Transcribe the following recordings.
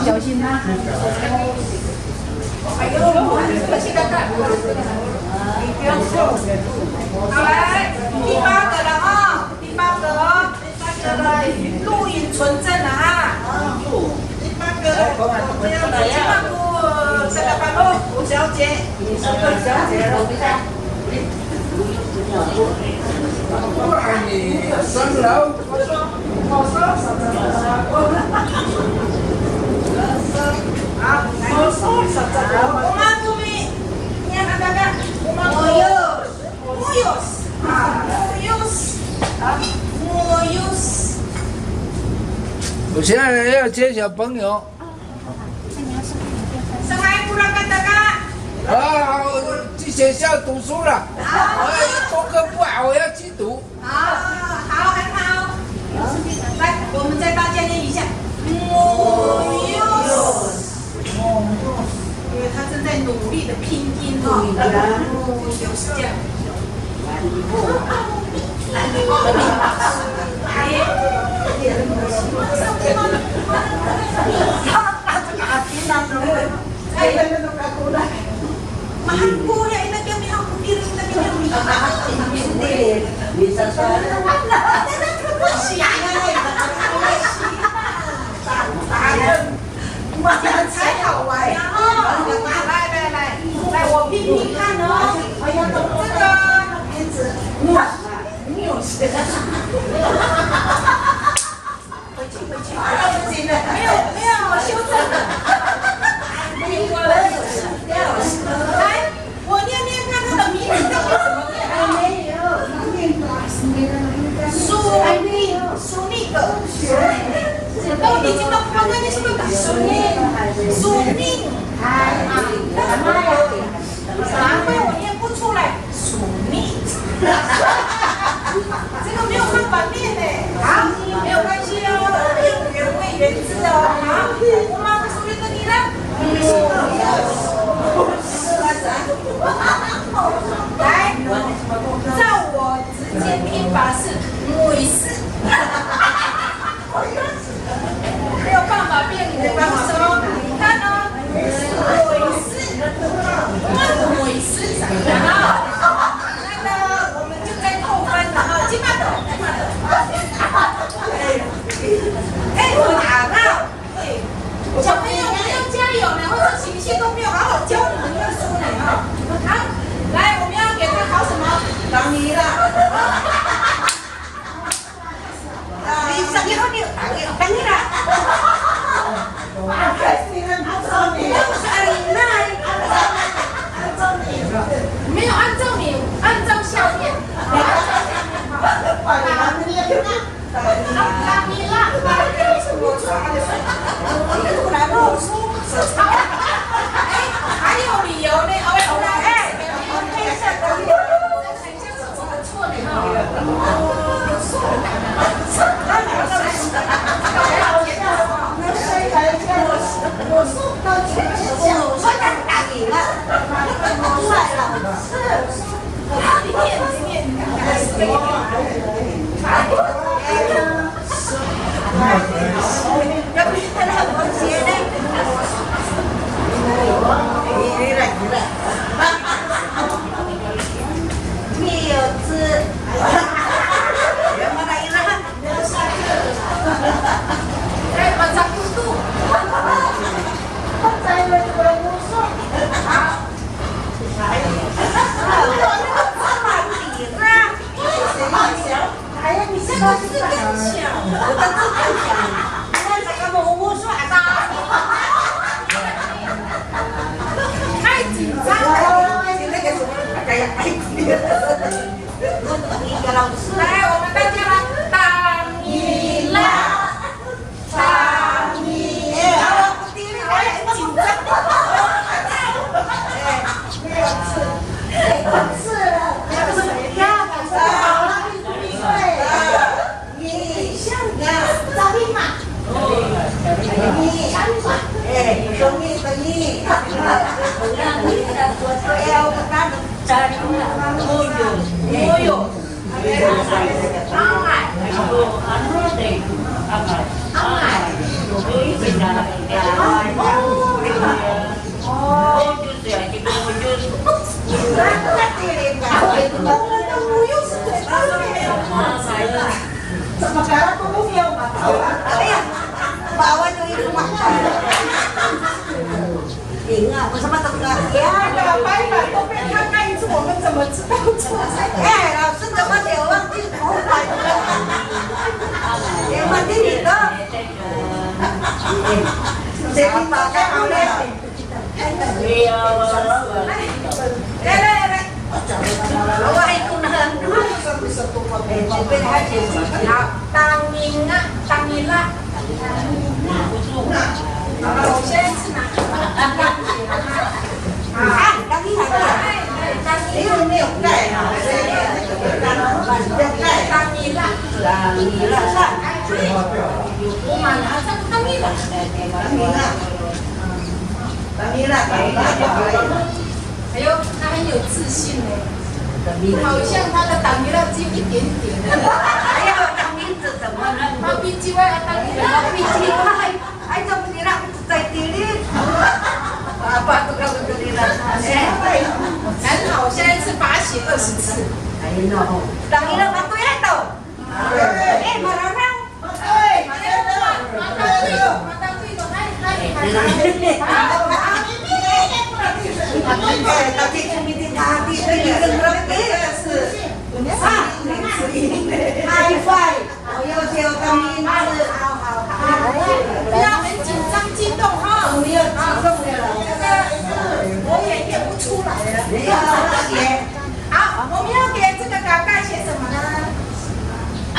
小心呐！哎呦，这现在干，你不要笑。好来，第八个了啊，第八个哦，录影存证了啊。第八个，这样子，请帮我这个班哦，吴小姐，吴小姐，哇，你3楼，我说好，我妈注意，你看大家，我现在要接小朋友。上海不让干大家。啊，去学校读书了。功课不好，我要去读。好，很好。来，我们再大家念一下。因为他正在努力的拼音哦。就是这样。Mahal ya ina kami ang piring na kami. Bisa sana. Siya那才好玩呀！来，我拼拼看哦。这个名字，没有写。回去，没有修正的。来，我念看他的名字叫什么念？苏尼格。到底今天刚刚你是不是苏宁？难怪我念不出来，苏宁。这个没有办法念嘞，好，没有关系哦，用原味原汁哦，好，我妈妈说的你呢？来，照我直接拼法是美式。没有办法变你的帮手，你看哦，美式长的啊，那个我们就在扣分了啊，金马的，我打到，小朋友们要加油呢，或者情绪都没有好好教你们念书呢啊，好，来，我们要给他考什么？当你了。你上一号你等你啦！没有按照你，按照下面。还有理由呢？我送到全校，我打你了，出来了，是，你念，要不他那我写的，你来，没有字，原来来了，没有下课，来把它嘟嘟。太紧张了！来，我们大家来，当你啦，当你，我很紧张。Oh, 怎么改都没有嘛？哎呀，把我就一直骂。赢啊！我什么都不干。呀，白板都被他盖住，我们怎么知道错？哎，老师怎么给我忘记头发了？给我弟弟的。谁把盖好了？来，我还有呢。好，当年啦。我现在是哪？啊，当年还没有，没有盖啊，当年啦，我马上当年了，还有他很有自信呢，好像他的当年了只有一点点。哎呀，当年是怎么了？他比几位当年了，比几位还怎么的了？在地里。apa tu kalau kelihatan? Kan hao, 现在是罚写20次。当年了，把对了都。哎，马老张。哎，马当对了，High five！ 我要叫他名字，好。不要很紧张激动哈。不要激动了。我也演不出来了。没有写。好，我们要给这个稿盖写什么呢？还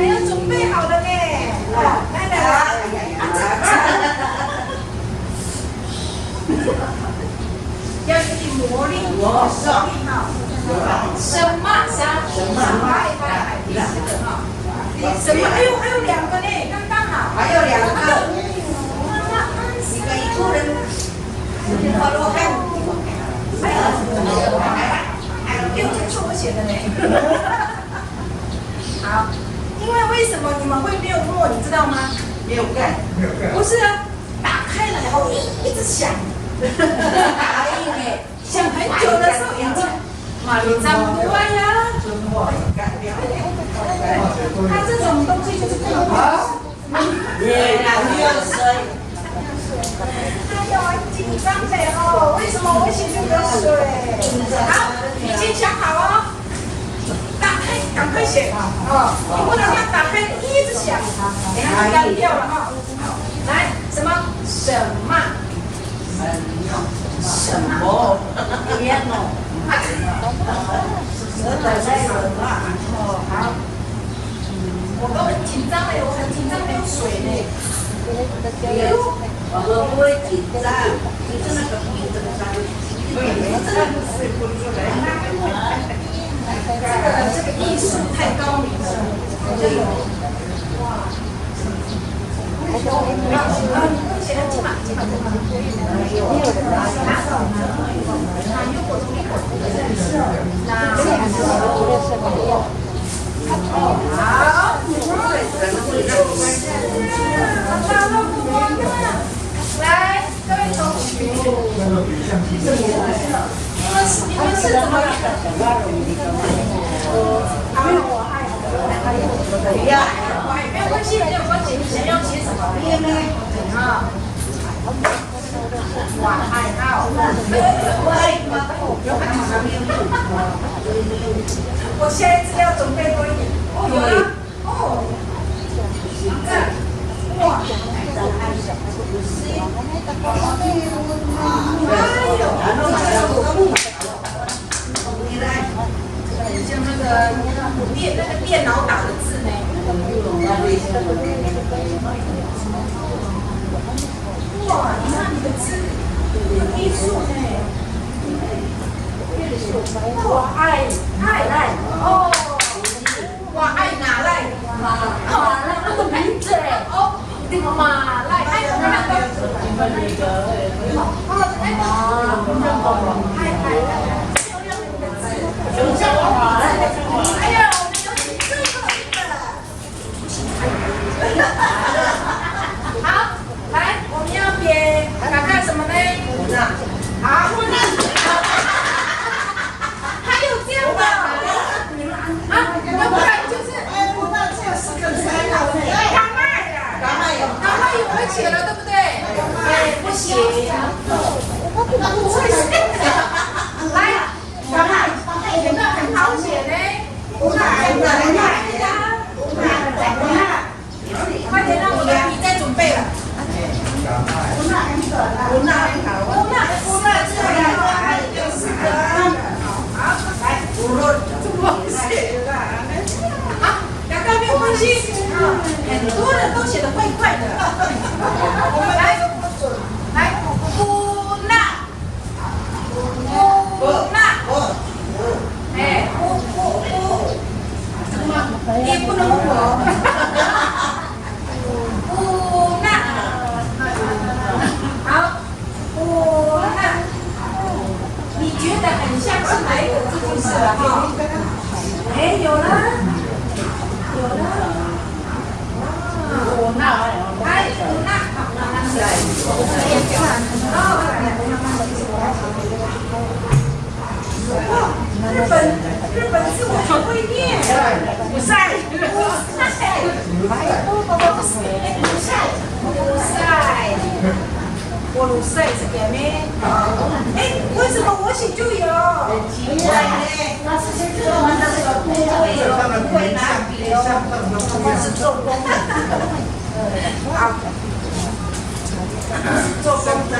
要准备好了呢。来。要有点魔力。什么？什么？还有2个呢，刚刚好。还有2个。一个人。我看。6天是我写的呢。好，因为什么你们会没有默，你知道吗？没有盖。不是啊，打开了然后一直响。想很久的时候眼睛。长不歪呀，它这种东西就是不好。哎呀，很紧张的哦，为什么我写这个水？好，已经想好哦，打开，赶快写哦，你不能让打开一直想，等下就干掉了哈。来，什么？天哦。好，我都很紧张嘞，我很紧张，没有水呢。我不会紧张，就是那个不紧张。这个艺术太高明了。哇！写的起码。来，各位同学，你们是怎么？没有关系，你想要写什么？哇，还好。我现在资料准备多一点。哦，有了。哦。哇。像那个电脑打的字呢。哇，你看你的字很艺术呢。我爱哦，我爱哪赖？那个名字哦，马赖，哎呀，我们有请这个。很多人都写的怪怪的。我们来，乌娜，乌娜，哎，也不能我。乌娜，好，乌娜，你觉得很像是哪一个字就是了哈？哎，有了，有了。五纳，哎，五纳，好，慢慢来。日本字我很会念，不晒，我鲁赛是给没？哎，为什么我写就有？奇怪呢？那是我们的那个不会拿笔哦，我们是做工的。好，做工的。